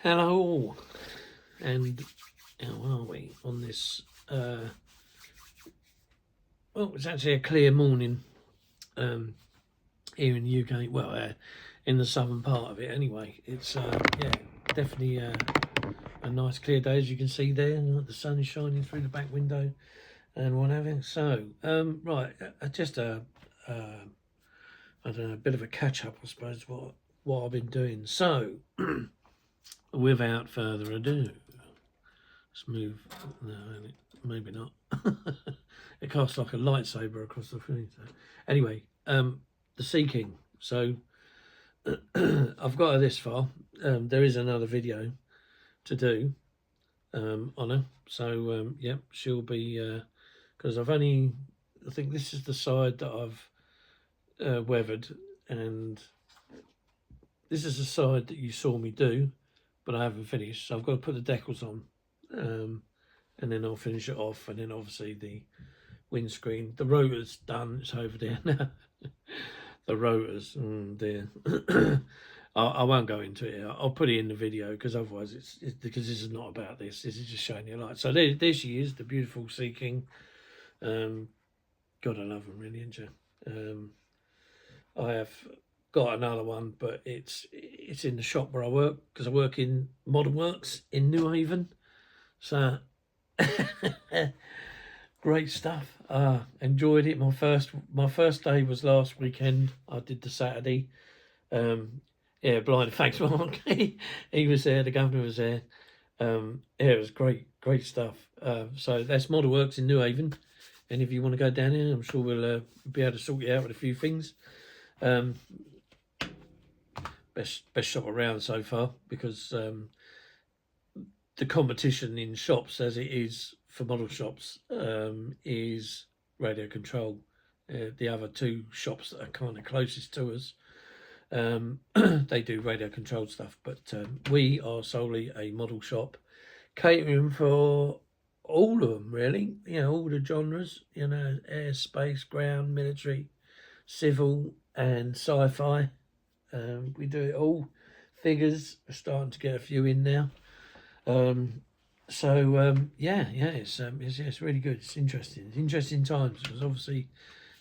Hello, and how are we on this? Well, it's actually a clear morning here in the UK. Well, in the southern part of it, anyway. It's yeah, definitely a nice clear day, as you can see there. The sun is shining through the back window and what have you. So, right, just I don't know, a bit of a catch up, I suppose. What I've been doing. So, without further ado. Let's move. No, maybe not. It casts like a lightsaber across the screen. So. Anyway, the Sea King. So I've got her this far. There is another video to do on her. So yeah, she'll be because I think this is the side that I've weathered, and this is the side that you saw me do, but I haven't finished. So I've got to put the decals on. And then I'll finish it off, and then obviously the windscreen. The rotor's done, it's over there now. The rotors, dear. I won't go into it. I'll put it in the video because otherwise it's because this is not about this. This is just showing you a light. So there she is, the beautiful Sea King. God, I love them really, ain't you? I have got another one, but it's in the shop where I work because I work in Modern Works in New Haven. So great stuff. Enjoyed it. My first day was last weekend. I did the Saturday. Yeah, blind. Thanks, Mark. He was there. The governor was there. Yeah, it was great stuff. So that's Model Works in New Haven, and if you want to go down here, I'm sure we'll be able to sort you out with a few things. Best shop around so far because the competition in shops, as it is for model shops, is radio control. The other two shops that are kind of closest to us, they do radio controlled stuff, but we are solely a model shop, catering for all of them, really. You know, all the genres. You know, air, space, ground, military, civil, and sci-fi. We do it all. Figures, we're starting to get a few in now. Yeah, it's really good. It's interesting. It's interesting times because obviously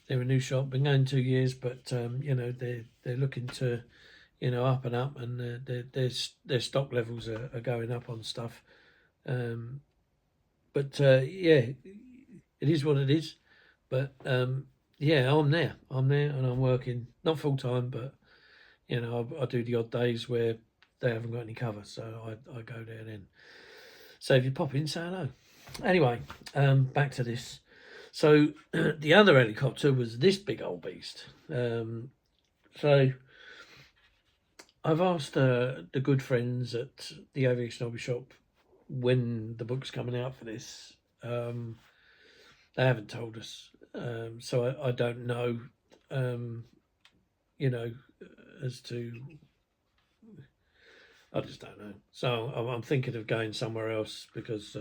they're a new shop, been going 2 years, but you know they're looking to, you know, up and up, and their stock levels are going up on stuff. But yeah, it is what it is. But yeah, I'm there, and I'm working not full time, but you know I do the odd days where they haven't got any cover, so I go there then. So if you pop in, say hello. Anyway, back to this. So the other helicopter was this big old beast. So I've asked the good friends at the Aviation Hobby Shop when the book's coming out for this. They haven't told us, so I don't know. You know, as to. I just don't know. So I'm thinking of going somewhere else because,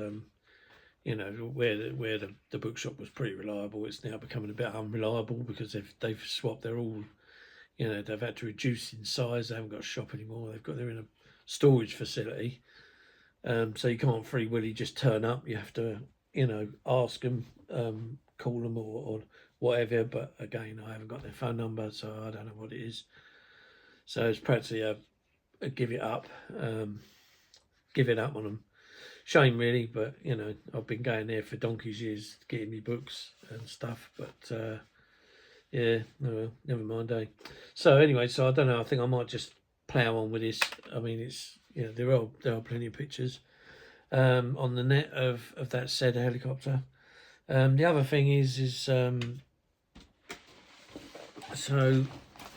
you know, where the bookshop was pretty reliable, it's now becoming a bit unreliable because they've swapped. They're all, you know, they've had to reduce in size. They haven't got a shop anymore. They're in a storage facility, so you can't free willy just turn up. You have to, you know, ask them, call them or whatever. But again, I haven't got their phone number, so I don't know what it is. So it's practically a give it up on them. Shame really, but you know, I've been going there for donkey's years getting me books and stuff, but yeah, no, well, never mind, eh? So anyway, so I don't know, I think I might just plough on with this. I mean, it's, you know, there are plenty of pictures on the net of that said helicopter. The other thing is so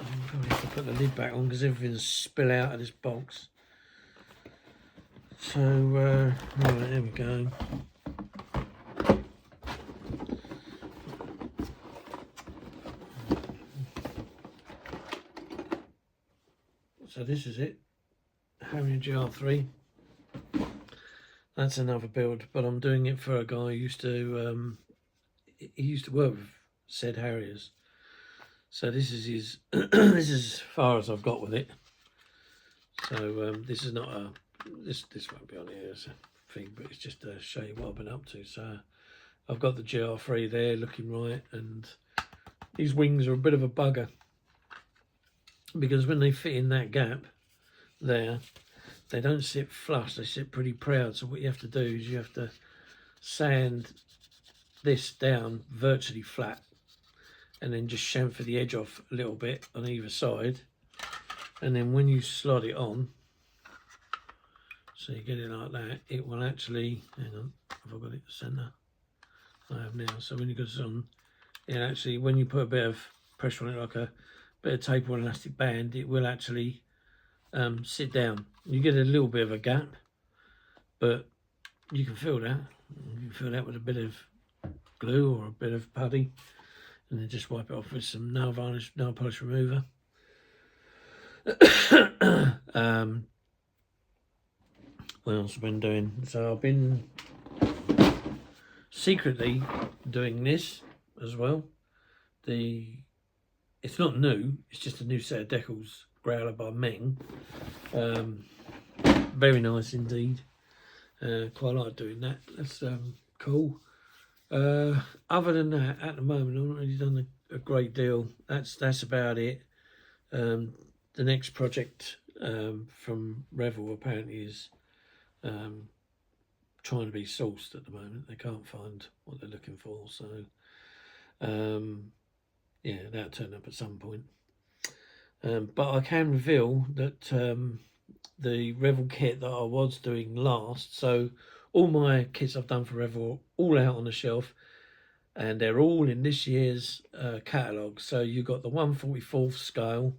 I'm going to have to put the lid back on because everything's spill out of this box. So, right, there we go. So this is it, Harrier R8. That's another build, but I'm doing it for a guy who used to work with said Harriers. So this is his. This is as far as I've got with it. So this is not this won't be on here as a thing, but it's just to show you what I've been up to. So I've got the GR3 there looking right, and these wings are a bit of a bugger because when they fit in that gap there, they don't sit flush, they sit pretty proud. So what you have to do is you have to sand this down virtually flat and then just chamfer the edge off a little bit on either side, and then when you slide it on, so you get it like that, it will actually, hang on, have I got it centre? I have now. So when you go on, it actually, when you put a bit of pressure on it, like a bit of tape or an elastic band, it will actually sit down. You get a little bit of a gap, but you can feel that. You can feel that with a bit of glue or a bit of putty, and then just wipe it off with some nail varnish, nail polish remover. What else I've been doing? So I've been secretly doing this as well. It's not new, it's just a new set of decals, Growler by Meng. Very nice indeed. Quite like doing that. That's cool. Other than that, at the moment, I've not really done a great deal. That's about it. The next project from Revell apparently is trying to be sourced at the moment. They can't find what they're looking for, so yeah, that'll turn up at some point. But I can reveal that the Revell kit that I was doing last, so all my kits I've done for Revell are all out on the shelf, and they're all in this year's catalogue. So you've got the 1/44 scale,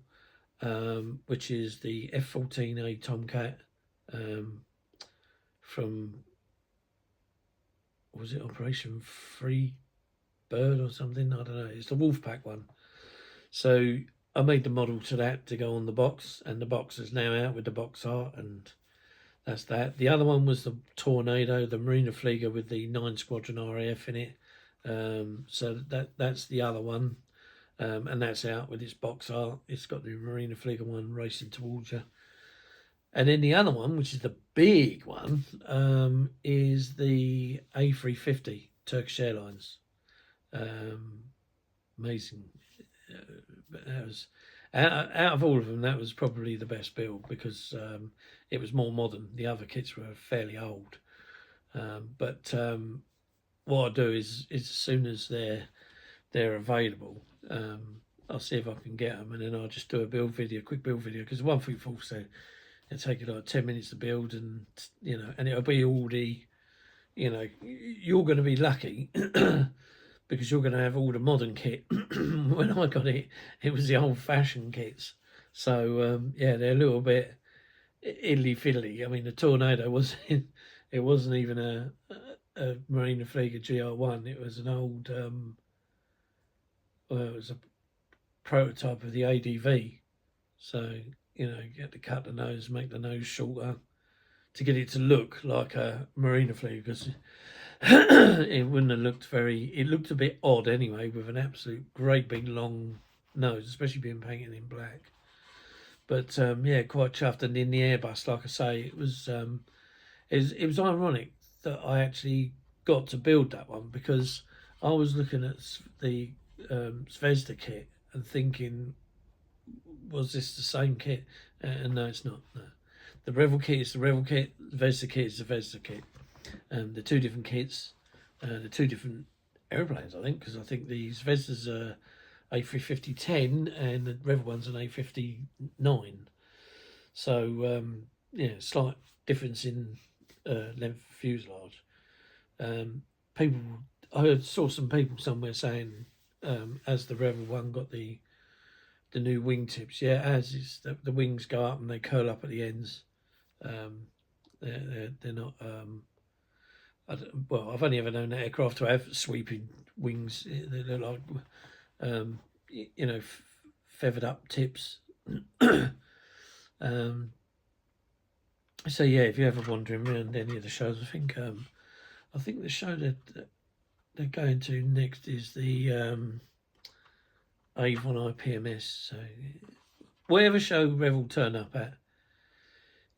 which is the F14A Tomcat from, was it Operation Free Bird or something? I don't know. It's the Wolfpack one. So I made the model to that to go on the box, and the box is now out with the box art, and that's that. The other one was the Tornado, the Marina Flieger with the 9 Squadron RAF in it. So that's the other one, and that's out with its box art. It's got the Marina Flieger one racing towards you. And then the other one, which is the big one, is the A350 Turkish Airlines. Amazing. But that was, out of all of them, that was probably the best build because it was more modern. The other kits were fairly old. But what I'll do is as soon as they're available, I'll see if I can get them, and then I'll just do a build video, quick build video, because 134 said it'll take you like 10 minutes to build, and you know, and it'll be all the, you know, you're going to be lucky because you're going to have all the modern kit. When I got it, it was the old-fashioned kits. So yeah, they're a little bit idly fiddly. I mean, the Tornado was it wasn't even a Marina Flieger GR1. It was an old well, it was a prototype of the ADV. So you know, you had to cut the nose, make the nose shorter to get it to look like a Marina Flieger, because it wouldn't have looked it looked a bit odd anyway, with an absolute great big long nose, especially being painted in black. But yeah, quite chuffed. And in the Airbus, like I say, it was ironic that I actually got to build that one, because I was looking at the Zvezda kit and thinking, was this the same kit? And no, it's not. No. The Revell kit is the Revell kit, the Zvezda kit is the Zvezda kit. The two different kits, the two different airplanes, I think, because I think the Zvezda's a A350-10 and the Revell one's an A59. So, yeah, slight difference in length of fuselage. I saw some people somewhere saying, as the Revell one got the new wingtips, yeah, as is the wings go up and they curl up at the ends. They're not. Well, I've only ever known that aircraft to have sweeping wings. They look like, you know, feathered up tips. So yeah, if you're ever wandering around any of the shows, I think the show that they're going to next is the Avon IPMS. So whatever show Revell turn up at,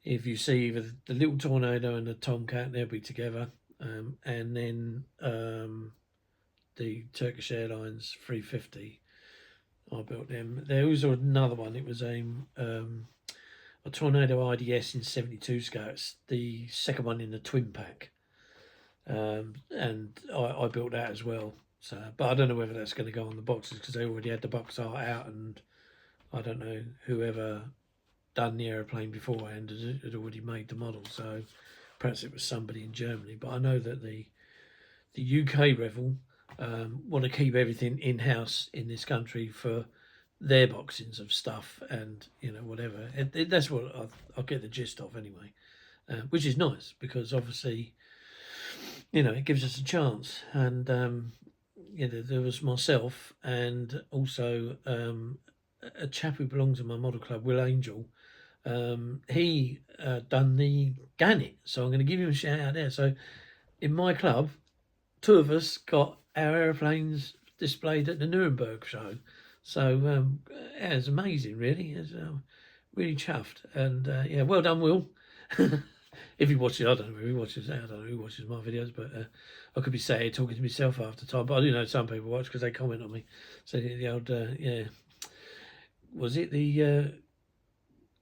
if you see either the little Tornado and the Tomcat, they'll be together, and then the Turkish Airlines 350. I built them. There was another one. It was a Tornado IDS in 72 scale. It's the second one in the twin pack, and I built that as well. So, but I don't know whether that's going to go on the boxes because they already had the box art out, and I don't know whoever done the aeroplane beforehand had already made the model. So perhaps it was somebody in Germany. But I know that the UK Revell want to keep everything in house in this country for their boxings of stuff, and whatever. That's what I get the gist of anyway, which is nice because obviously it gives us a chance. And there was myself and also a chap who belongs in my model club, Will Angel. He done the Gannet, so I'm going to give him a shout out there. So in my club, two of us got our aeroplanes displayed at the Nuremberg show. So yeah, it's amazing, really. It's really chuffed, and yeah, well done, Will. If he watches, I don't know who he watches. I don't know who watches my videos, but I could be sat here talking to myself after time. But I do know some people watch because they comment on me. So the old yeah, was it the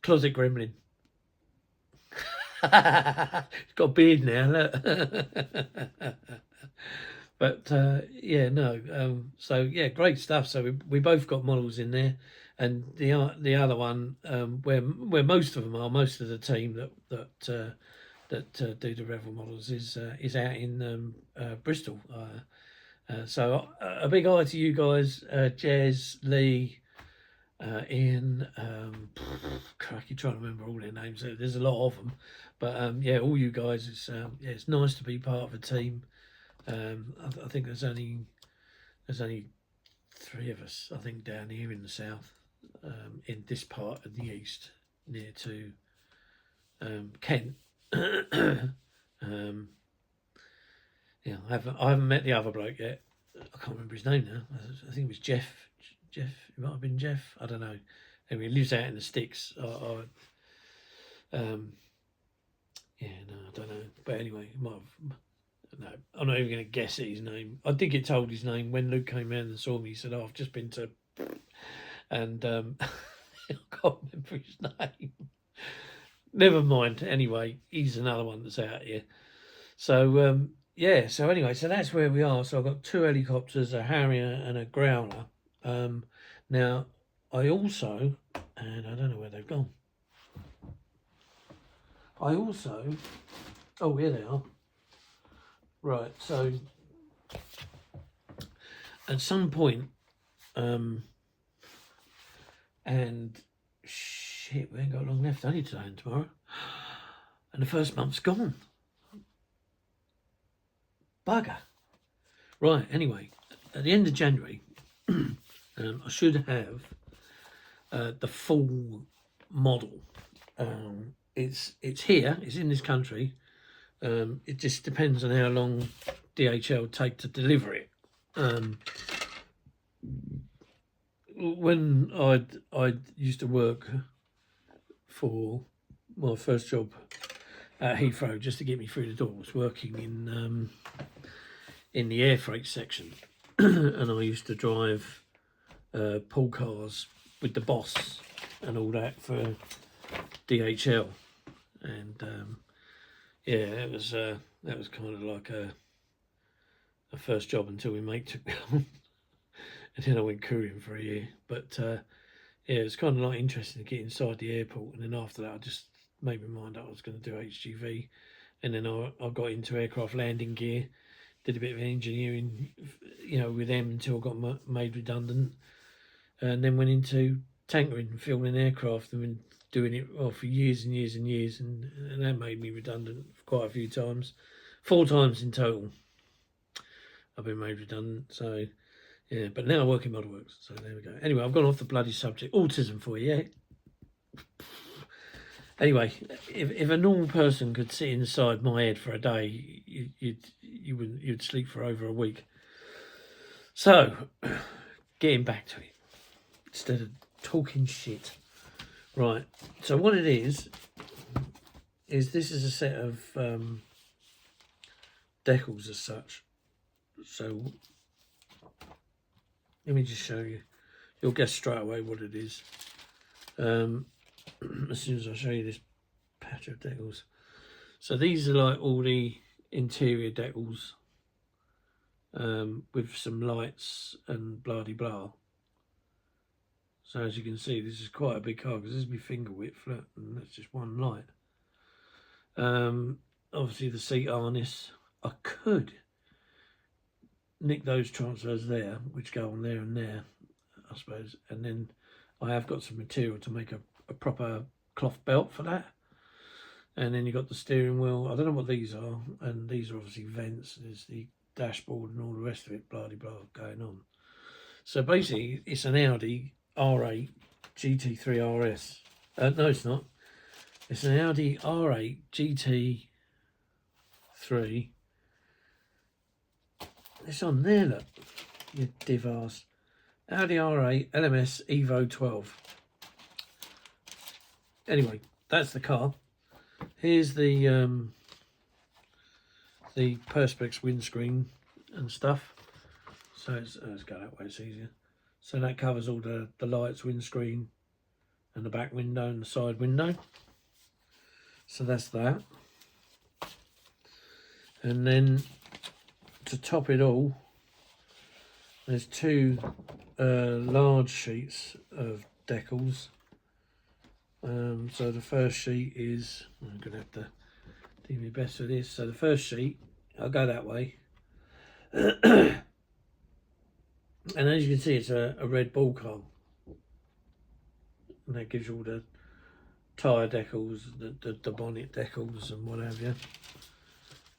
closet gremlin? He's got a beard now. Look. But yeah, no. So yeah, great stuff. So we both got models in there, and the other one where most of them are, most of the team that do the Revell models is out in Bristol. So a big hi to you guys, Jez, Lee, Ian. Cracky, trying to remember all their names. There's a lot of them, but yeah, all you guys. It's nice to be part of a team. I think there's only 3 of us, I think, down here in the south, in this part of the east, near to Kent. Yeah, I haven't met the other bloke yet. I can't remember his name now. I think it was Jeff. It might have been Jeff. I don't know. Anyway, he lives out in the sticks. Yeah, no, I don't know. But anyway, he might have. No, I'm not even going to guess at his name. I did get told his name when Luke came around and saw me. He said, "Oh, I've just been to," and I can't remember his name. Never mind. Anyway, he's another one that's out here. So yeah. So anyway, so that's where we are. So I've got 2 helicopters, a Harrier and a Growler. Now I also, and I don't know where they've gone. I also, oh, here they are. Right, so at some point, and shit, we ain't got long left, only today and tomorrow, and the first month's gone. Bugger. Right, anyway, at the end of January, I should have the full model. It's here, it's in this country. It just depends on how long DHL take to deliver it. When I used to work for my first job at Heathrow, just to get me through the door, I was working in the air freight section, and I used to drive pull cars with the boss and all that for DHL, and yeah, that was kind of like a first job until my mate took me on, and then I went couriering for a year. But yeah, it was kind of like interesting to get inside the airport, and then after that, I just made my mind up I was going to do HGV, and then I got into aircraft landing gear, did a bit of engineering, with them until I got made redundant, and then went into tankering and fueling aircraft, and been doing it for years and years and years, and that made me redundant quite a few times, 4 times in total. I've been made redundant, so yeah. But now I work in Motorworks, so there we go. Anyway, I've gone off the bloody subject. Autism for you, yeah. Anyway, if a normal person could sit inside my head for a day, you'd sleep for over a week. So, getting back to it, instead of talking shit. Right, so what it is, is this is a set of decals as such. So let me just show you. You'll guess straight away what it is. As soon as I show you this patch of decals. So these are like all the interior decals with some lights and blah de blah. So as you can see, this is quite a big car because this is my finger width, and that's just one light. Obviously the seat harness. I could nick those transfers there, which go on there and there, I suppose, and then I have got some material to make a proper cloth belt for that. And then you got the steering wheel. I don't know what these are, and these are obviously vents. There's the dashboard and all the rest of it, blah de blah going on. So basically, it's an Audi R8 GT3 RS. No, it's not. It's an Audi R8 GT3. It's on there, look, you div arse. Audi R8 LMS Evo 12. Anyway, that's the car. Here's the Perspex windscreen and stuff. So let's go that way, it's easier. So that covers all the lights, windscreen, and the back window and the side window. So that's that. And then to top it all, there's two large sheets of decals. So the first sheet is, I'm going to have to do my best with this. So the first sheet, I'll go that way. And as you can see, it's a red ball car. And that gives you all the tyre decals, the bonnet decals and what have you.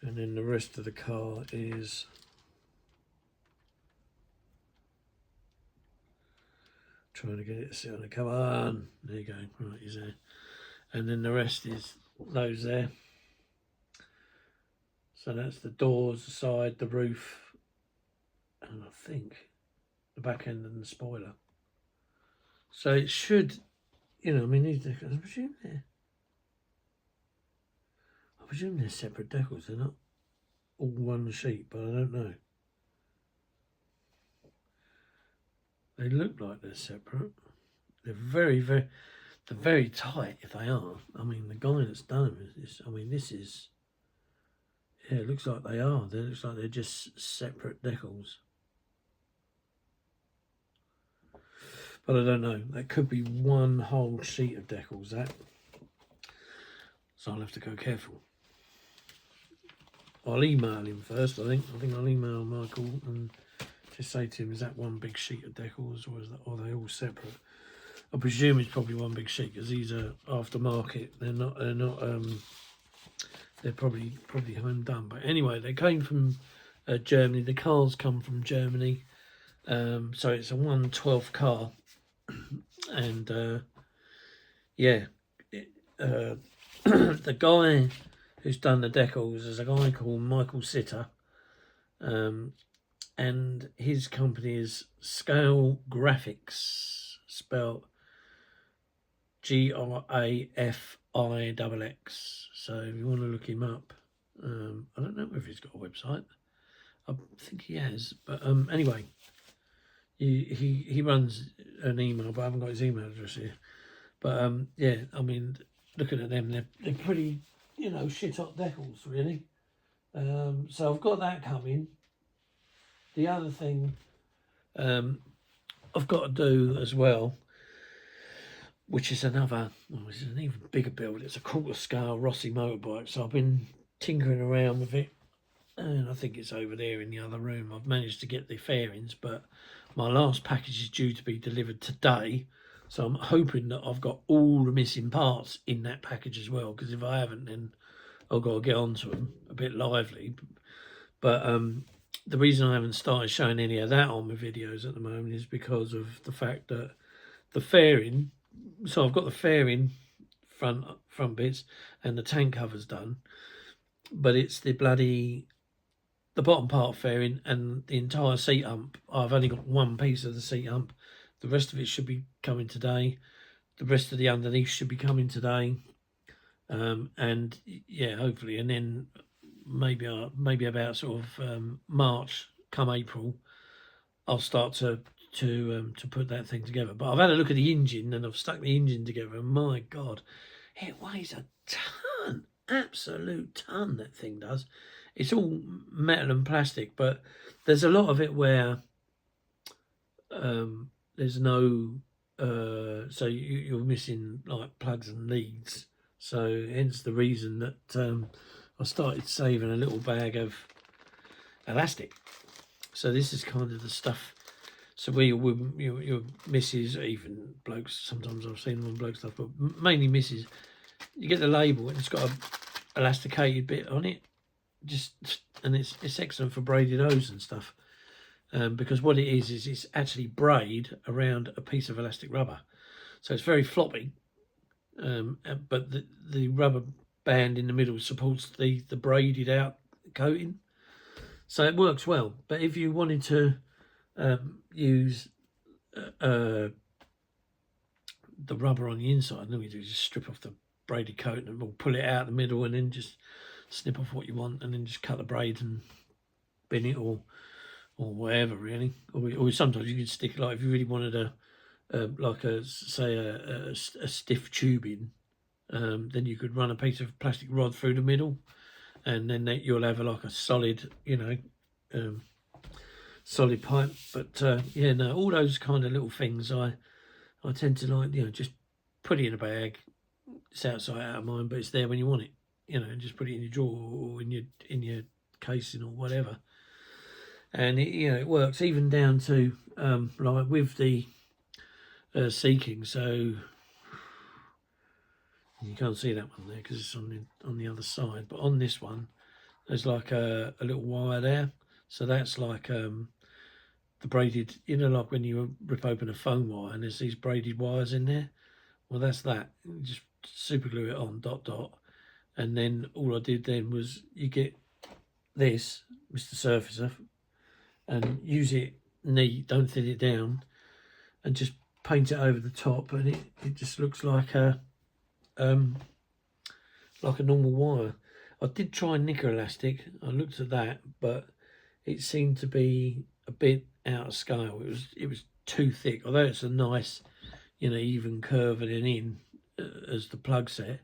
And then the rest of the car is trying to get it to sit on the, come on, there you go, right, he's there. And then the rest is those there. So that's the doors, the side, the roof, and I think the back end and the spoiler. So it should, you know, I mean, these decals, I presume they're separate decals, they're not all one sheet, but I don't know. They look like they're separate. They're very tight if they are. I mean, the guy that's done them is, I mean, this is, yeah, it looks like they are. It looks like they're just separate decals. But I don't know. That could be one whole sheet of decals, that. So I'll have to go careful. I'll email him first, I think. I think I'll email Michael and just say to him, is that one big sheet of decals, or are they all separate? I presume it's probably one big sheet because these are aftermarket. They're probably home done. But anyway, they came from Germany. The cars come from Germany. So it's a 1/12 car. And yeah, the guy who's done the decals is a guy called Michael Sitter. And his company is Scale Graphics, spelled GRAFIXX. So if you want to look him up, I don't know if he's got a website. I think he has, but anyway, he runs an email, but I haven't got his email address here. But yeah, I mean, looking at them, they're pretty, you know, shit hot decals, really. So I've got that coming. The other thing I've got to do as well, which is another, well, it's an even bigger build. It's a quarter scale Rossi motorbike. So I've been tinkering around with it, and I think it's over there in the other room. I've managed to get the fairings, but my last package is due to be delivered today. So I'm hoping that I've got all the missing parts in that package as well, because if I haven't, then I've got to get onto them a bit lively. But the reason I haven't started showing any of that on my videos at the moment is because of the fact that the fairing, so I've got the fairing front bits and the tank cover's done, but it's the bottom part fairing and the entire seat hump. I've only got one piece of the seat hump. The rest of it should be coming today. The rest of the underneath should be coming today. And yeah, hopefully, and then maybe about sort of March, come April, I'll start to put that thing together. But I've had a look at the engine and I've stuck the engine together, and my God, it weighs a ton, absolute ton. That thing does. It's all metal and plastic, but there's a lot of it where there's no, so you're missing like plugs and leads. So hence the reason that I started saving a little bag of elastic. So this is kind of the stuff. So where your misses, even blokes, sometimes I've seen them on bloke stuff, but mainly misses, you get the label and it's got a elasticated bit on it, and it's excellent for braided hose and stuff. Because what it is it's actually braid around a piece of elastic rubber, so it's very floppy, but the rubber band in the middle supports the braided out coating, so it works well. But if you wanted to use the rubber on the inside, then we do just strip off the braided coat and we'll pull it out the middle and then just snip off what you want and then just cut the braid and bin it or whatever, really. Or sometimes you can stick, like if you really wanted a stiff tubing, then you could run a piece of plastic rod through the middle, and then you'll have like a solid, solid pipe. But yeah, no, all those kind of little things I tend to like, just put it in a bag. It's outside, out of mind, but it's there when you want it, and just put it in your drawer or in your casing or whatever. And it works even down to like with the Sea-King. So you can't see that one there because it's on the other side. But on this one, there's like a little wire there. So that's like the braided, like when you rip open a phone wire and there's these braided wires in there. Well, that's that. You just super glue it on, dot, dot. And then all I did then was you get this, Mr. Surfacer, and use it neat, don't thin it down, and just paint it over the top, and it just looks like a normal wire. I did try nickel elastic. I looked at that, but it seemed to be a bit out of scale. It was too thick. Although it's a nice, even curve and in as the plug set,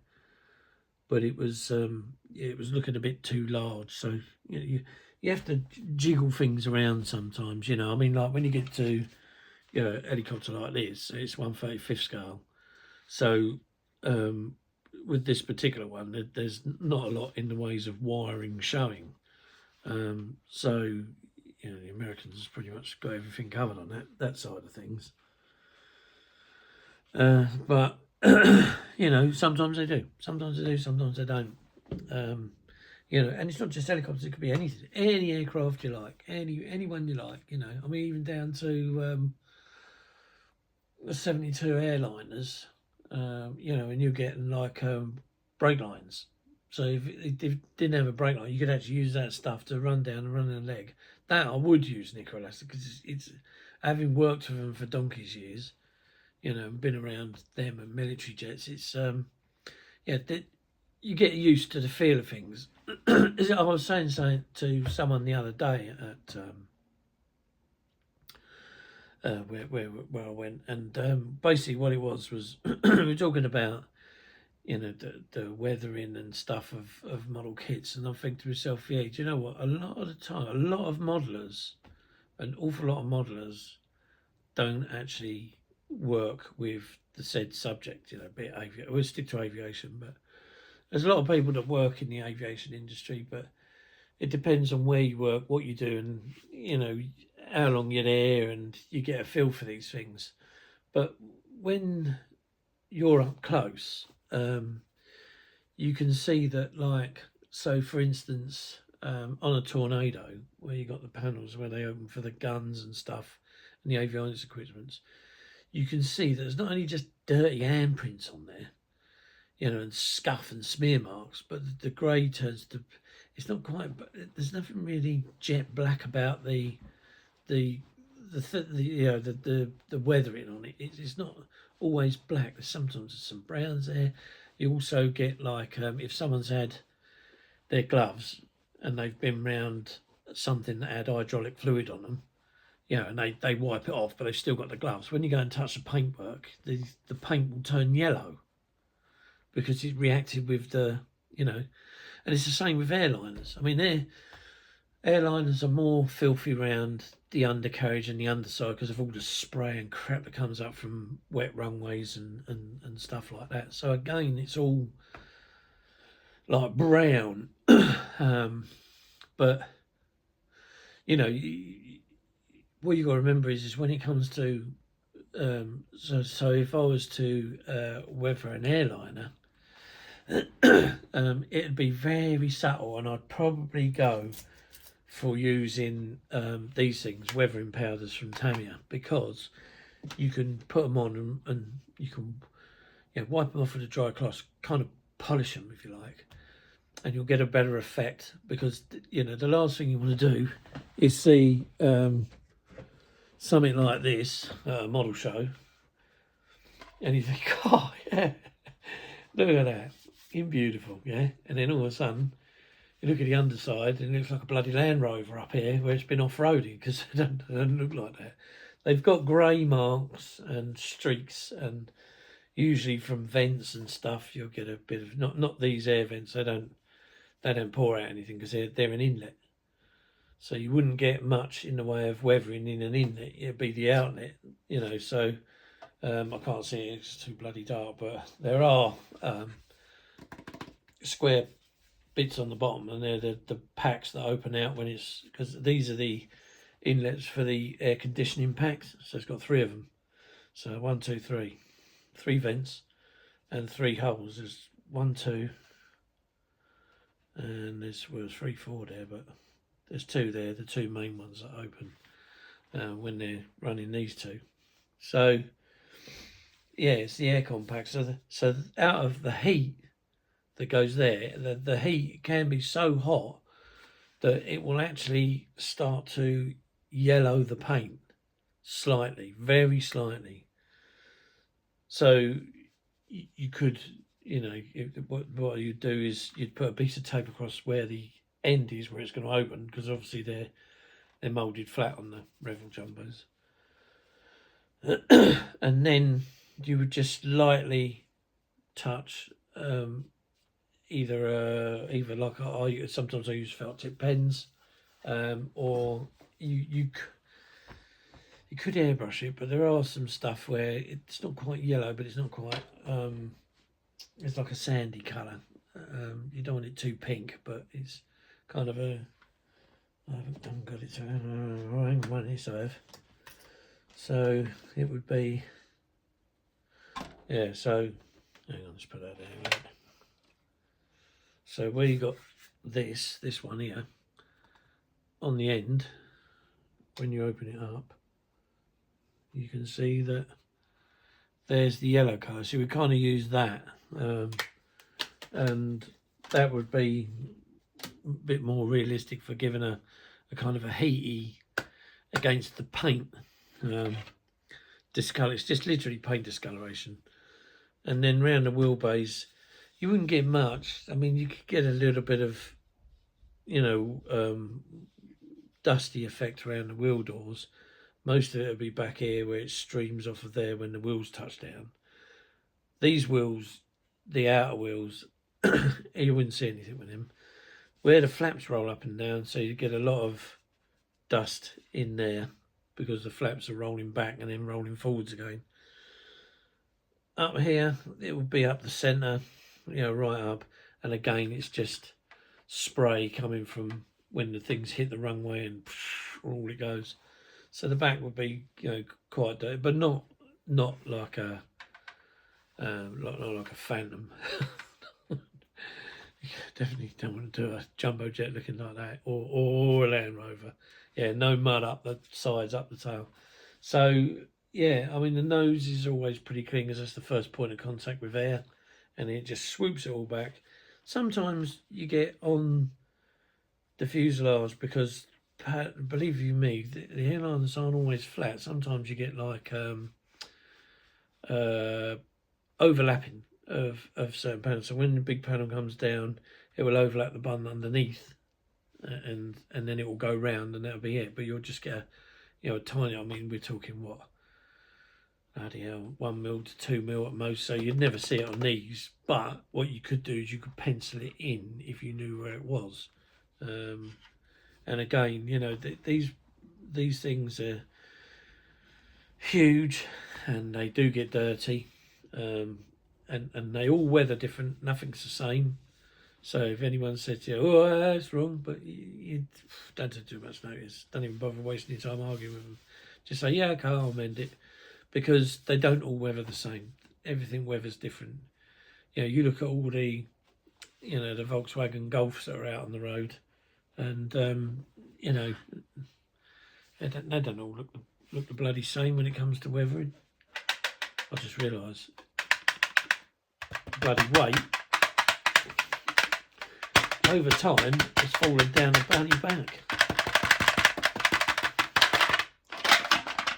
but it was looking a bit too large. So you have to jiggle things around sometimes. I mean, like when you get to helicopter like this, it's 1/35 scale. So with this particular one, there's not a lot in the ways of wiring showing. So the Americans pretty much got everything covered on that side of things. But sometimes they do, sometimes they don't. And it's not just helicopters; it could be anything, any aircraft you like, anyone you like. I mean, even down to the 72 airliners. And you're getting like brake lines. So if it didn't have a brake line, you could actually use that stuff to run down and run a leg. That I would use nickel elastic because it's having worked with them for donkey's years, been around them and military jets. It's you get used to the feel of things. I was saying to someone the other day at where I went, and basically what it was we were talking about the weathering and stuff of model kits, and I think to myself, yeah, do you know what? A lot of the time, a lot of modelers, an awful lot of modelers, don't actually work with the said subject. Be it aviation. We'll stick to aviation, but there's a lot of people that work in the aviation industry, but it depends on where you work, what you do, and how long you're there, and you get a feel for these things. But when you're up close, you can see that, like, so for instance, on a Tornado, where you got the panels where they open for the guns and stuff, and the avionics equipment, you can see that there's not only just dirty handprints on there, and scuff and smear marks, but the grey turns to, it's not quite, but there's nothing really jet black about the weathering on it. It's not always black. There's sometimes some browns there. You also get like if someone's had their gloves and they've been round something that had hydraulic fluid on them, you know, and they wipe it off, but they've still got the gloves. When you go and touch the paintwork, the paint will turn yellow because it reacted with the, you know, and it's the same with airliners. I mean, airliners are more filthy around the undercarriage and the underside because of all the spray and crap that comes up from wet runways and stuff like that. So again, it's all like brown. But, you know, what you got to remember is when it comes to, so if I was to weather an airliner, it'd be very subtle, and I'd probably go for using these things, weathering powders from Tamiya, because you can put them on and you can, you know, wipe them off with a dry cloth, kind of polish them if you like, and you'll get a better effect. Because, you know, the last thing you want to do is see something like this at a model show and you think, oh yeah, look at that, it's beautiful, yeah, and then all of a sudden you look at the underside and it looks like a bloody Land Rover up here where it's been off-roading, because they don't look like that. They've got grey marks and streaks, and usually from vents and stuff you'll get a bit of, not these air vents, they don't pour out anything because they're an inlet. So you wouldn't get much in the way of weathering in an inlet, it'd be the outlet, you know. So I can't see it, it's too bloody dark, but there are square bits on the bottom, and they're the packs that open out when it's, because these are the inlets for the air conditioning packs. So it's got 3 of them. So 1, 2, 3, 3 vents and 3 holes. There's 1, 2, and there's 3, 4 there, but there's 2 there, the 2 main ones that open when they're running these 2. So yeah, it's the aircon pack. So out of the heat that goes there, the heat can be so hot that it will actually start to yellow the paint slightly, very slightly. So you could, you know, what you'd do is you'd put a piece of tape across where the end is, where it's going to open, because obviously they're moulded flat on the Revell jumbos. And then you would just lightly touch either like sometimes I use felt tip pens, or you could airbrush it, but there are some stuff where it's not quite yellow, but it's not quite it's like a sandy colour. You don't want it too pink, but it's kind of a, I haven't got it to hang on, this I have. So it would be, yeah, so hang on, let's put that there. So where you got this one here on the end, when you open it up, you can see that there's the yellow colour. So we kind of use that, and that would be a bit more realistic for giving a kind of a heaty against the paint discolor. It's just literally paint discoloration. And then round the wheelbase, you wouldn't get much. I mean, you could get a little bit of, you know, dusty effect around the wheel doors. Most of it would be back here where it streams off of there when the wheels touch down. These wheels, the outer wheels, you wouldn't see anything with them. Where the flaps roll up and down, so you get a lot of dust in there because the flaps are rolling back and then rolling forwards again. Up here, it will be up the centre, you know, right up, and again it's just spray coming from when the things hit the runway and all it goes. So the back would be, you know, quite dirty, but not like a like a Phantom. Definitely don't want to do a jumbo jet looking like that, or a Land Rover. Yeah, no mud up the sides, up the tail. So yeah, I mean the nose is always pretty clean because that's the first point of contact with air, and it just swoops it all back. Sometimes you get on the fuselage because, believe you me, the airliners aren't always flat. Sometimes you get like overlapping of certain panels. So when the big panel comes down, it will overlap the button underneath, and then it will go round, and that'll be it. But you'll just get a tiny. I mean, we're talking what? Bloody hell, 1 mil to 2 mil at most. So you'd never see it on these. But what you could do is you could pencil it in if you knew where it was. And again, these things are huge, and they do get dirty. And they all weather different. Nothing's the same. So if anyone said to you, "Oh, that's wrong," but you don't take too much notice. Don't even bother wasting your time arguing with them. Just say, "Yeah, okay, I'll mend it," because they don't all weather the same. Everything weathers different. You look at all the, the Volkswagen Golfs that are out on the road, and they don't all look the bloody same when it comes to weathering. I just realised bloody weight over time has fallen down the bloody back.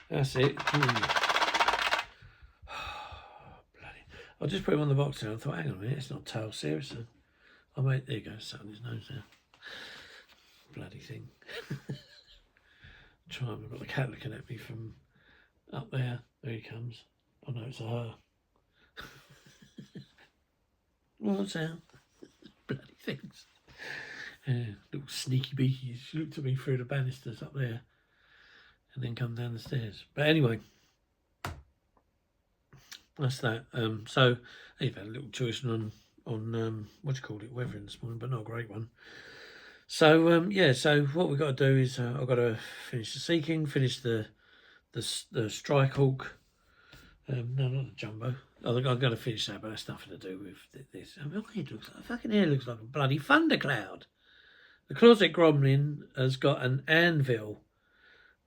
That's it. Bloody. I just put him on the box there. I thought, hang on a minute, it's not tail, seriously. Oh mate, there you go, sucking his nose now. Bloody thing. Try and I've got the cat looking at me from up there. There he comes. Oh no, it's a her. What's that? Bloody things. Little sneaky beaky. She looked at me through the banisters up there and then come down the stairs. But anyway, that's that. So you've had a little choice on what do you call it, weathering this morning, but not a great one. So so what we've got to do is I've got to finish the Sea-King, finish the Strike Hawk. No, not the Jumbo. I've got to finish that, but that's nothing to do with this. I mean, my head looks like, fucking hair looks like a bloody thundercloud. The Closet Gremlin has got an anvil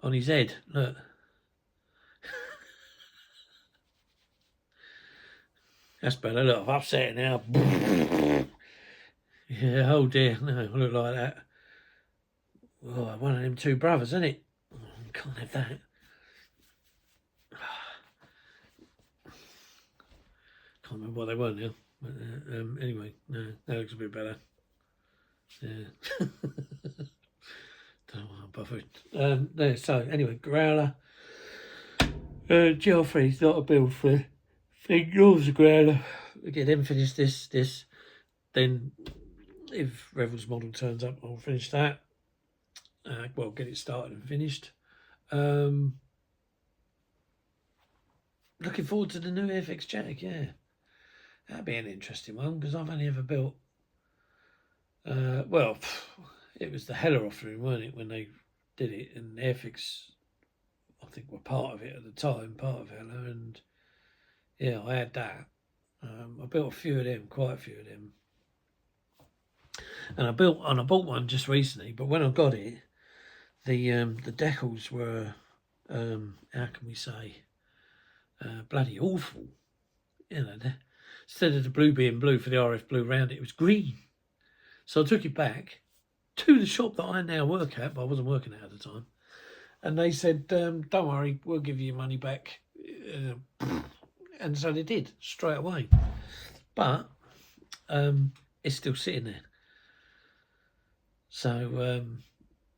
on his head. Look. That's better. Look, I've upset it now. Yeah, oh dear. No, I look like that. Oh, one of them two brothers, isn't it? Oh, can't have that. Can't remember what they were now. But, anyway, no, that looks a bit better. Yeah. Don't know why I'm bothered. There, so, anyway, Growler. GL3's not a build for thing. Yours a Growler. Get them finish this. Then, if Revell's model turns up, I'll finish that. Well, get it started and finished. Looking forward to the new FX Jag, yeah. That'd be an interesting one, because I've only ever built... well, it was the Hella offering, weren't it, when they did it, and Airfix, I think, were part of it at the time, part of Hella, and yeah, I had that. I built a few of them, quite a few of them. And I bought one just recently, but when I got it, the decals were, how can we say, bloody awful. Instead of the blue being blue for the RF blue round it was green. So I took it back to the shop that I now work at, but I wasn't working at the time. And they said, don't worry, we'll give you your money back. And so they did, straight away. But it's still sitting there. So, I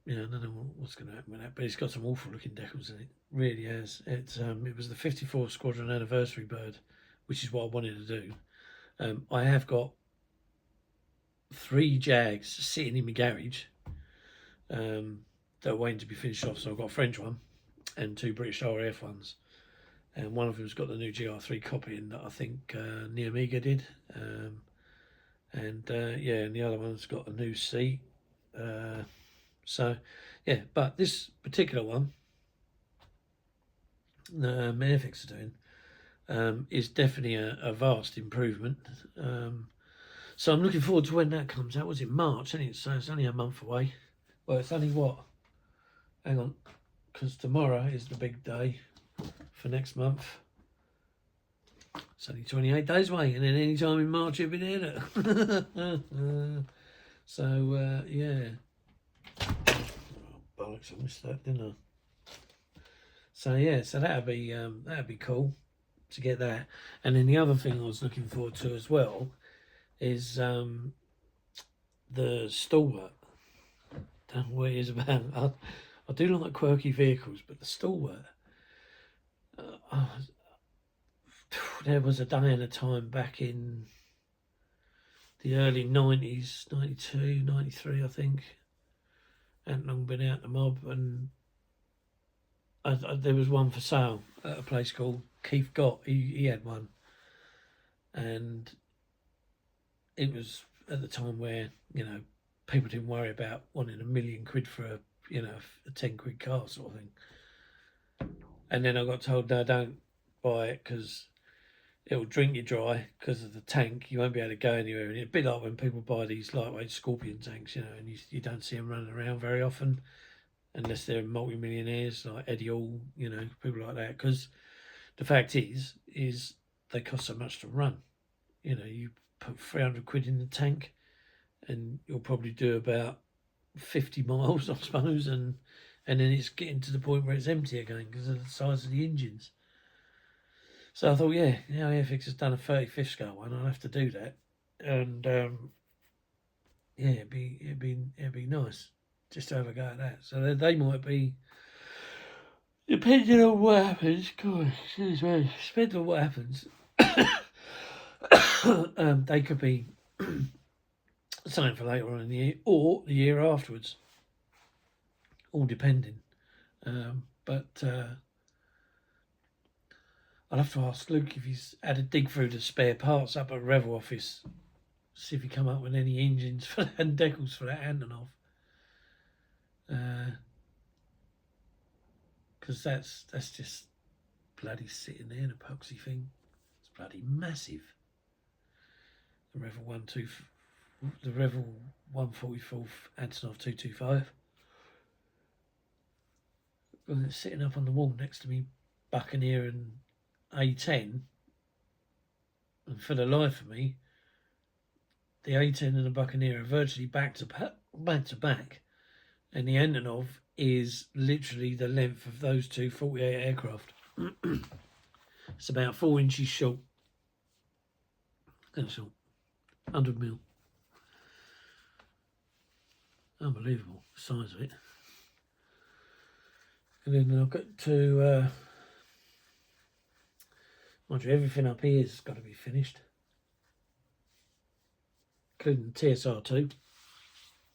don't know what's going to happen with that, but it's got some awful looking decals in it. Really has. It was the 54th Squadron anniversary bird, which is what I wanted to do. I have got 3 Jags sitting in my garage that are waiting to be finished off. So I've got a French one and 2 British RAF ones. And one of them's got the new GR3 copy in that I think Neomega did. And the other one's got a new seat. So, yeah, but this particular one, Airfix are doing, is definitely a vast improvement. So I'm looking forward to when that comes out. Was it March? So it's only a month away. Well, it's only what? Hang on, because tomorrow is the big day for next month. It's only 28 days away, and then any time in March it'll be there. So, yeah. Oh, bollocks, I missed that, didn't I? So, yeah, so that'd be cool to get that. And then the other thing I was looking forward to as well is the stalwart. Don't know what it is about. I do like quirky vehicles, but the stalwart. There was a day and a time back in the early 90s, 92, 93, I think. Hadn't long been out the mob, and there was one for sale at a place called Keith Gott. He had one, and it was at the time where, you know, people didn't worry about wanting £1 million for a, you know, a 10 quid car sort of thing. And then I got told, no, don't buy it because it'll drink you dry because of the tank. You won't be able to go anywhere. And it'd be like when people buy these lightweight Scorpion tanks, you know, and you don't see them running around very often unless they're multi-millionaires like Eddie Hall, you know, people like that. Because the fact is they cost so much to run. You know, you put 300 quid in the tank and you'll probably do about 50 miles, I suppose, and then it's getting to the point where it's empty again because of the size of the engines. So I thought, yeah, now Airfix has done a 35th scale one, I'll have to do that, and yeah, it'd be nice just to have a go at that. So they might be, depending on what happens. God, excuse me, depending on what happens, they could be something for later on in the year or the year afterwards, all depending. But I'll have to ask Luke if he's had a dig through the spare parts up at Revell office, see if he come up with any engines for that and decals for that Antonov. Because that's just bloody sitting there, an epoxy thing. It's bloody massive. The Revell 144th Antonov 225. Well, it's sitting up on the wall next to me, Buccaneer and A10, and for the life of me, the A10 and the Buccaneer are virtually back to back, and the Antonov is literally the length of those two 48 aircraft. It's about 4 inches short. That's all. 100 mil. Unbelievable size of it. And then I've got to mind you, everything up here has got to be finished, including the TSR2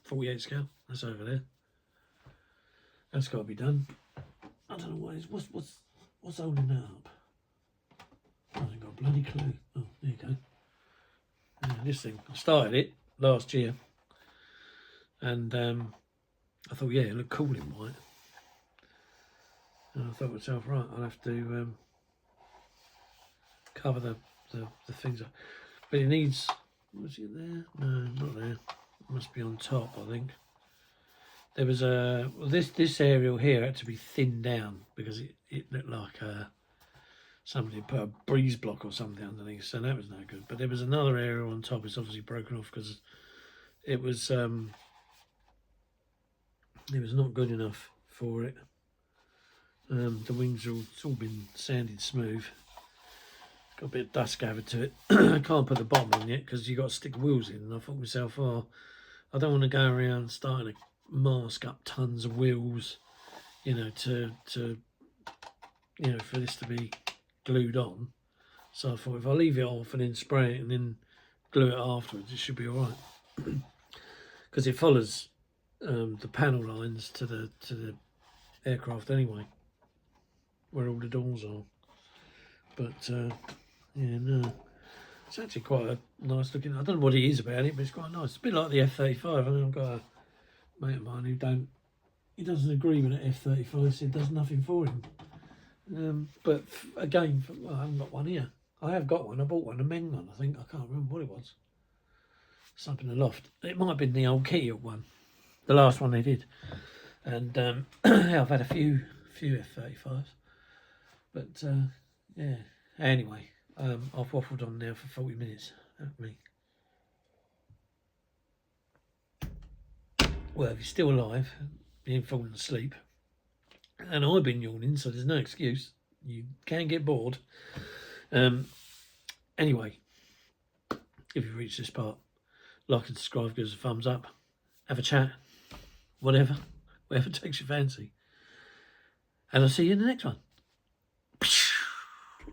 48 scale. That's over there. That's got to be done. I don't know what is what's holding that up. I haven't got a bloody clue. Oh, there you go. Yeah, this thing, I started it last year, and I thought, yeah, it looked cool in white. And I thought to myself, right, I'll have to cover the things up. But it needs, was it there? No, not there. It must be on top, I think. There was a, well, this aerial here had to be thinned down because it looked like somebody put a breeze block or something underneath, so that was no good. But there was another aerial on top. It's obviously broken off because it was not good enough for it. The wings are it's all been sanded smooth. Got a bit of dust gathered to it. I can't put the bottom on yet because you got to stick wheels in. And I thought to myself, oh, I don't want to go around starting to mask up tons of wheels, you know, to you know, for this to be glued on. So I thought if I leave it off and then spray it and then glue it afterwards, it should be all right. Because it follows the panel lines to the aircraft anyway, where all the doors are. But yeah, no, it's actually quite a nice looking. I don't know what it is about it, but it's quite nice. It's a bit like the F-35. I mean, I've got a mate of mine who he doesn't agree with the F-35. Said does nothing for him. But again, well, I haven't got one here. I have got one. I bought one, a Meng one. I think I can't remember what it was. Something in the loft. It might have been the old Kia one, the last one they did. And yeah, I've had a few F-35s, but yeah. Anyway, I've waffled on now for 40 minutes. At me. Well, if you're still alive, you ain't fallen asleep, and I've been yawning, so there's no excuse. You can get bored. Anyway, if you've reached this part, like and subscribe, give us a thumbs up, have a chat, whatever takes your fancy. And I'll see you in the next one.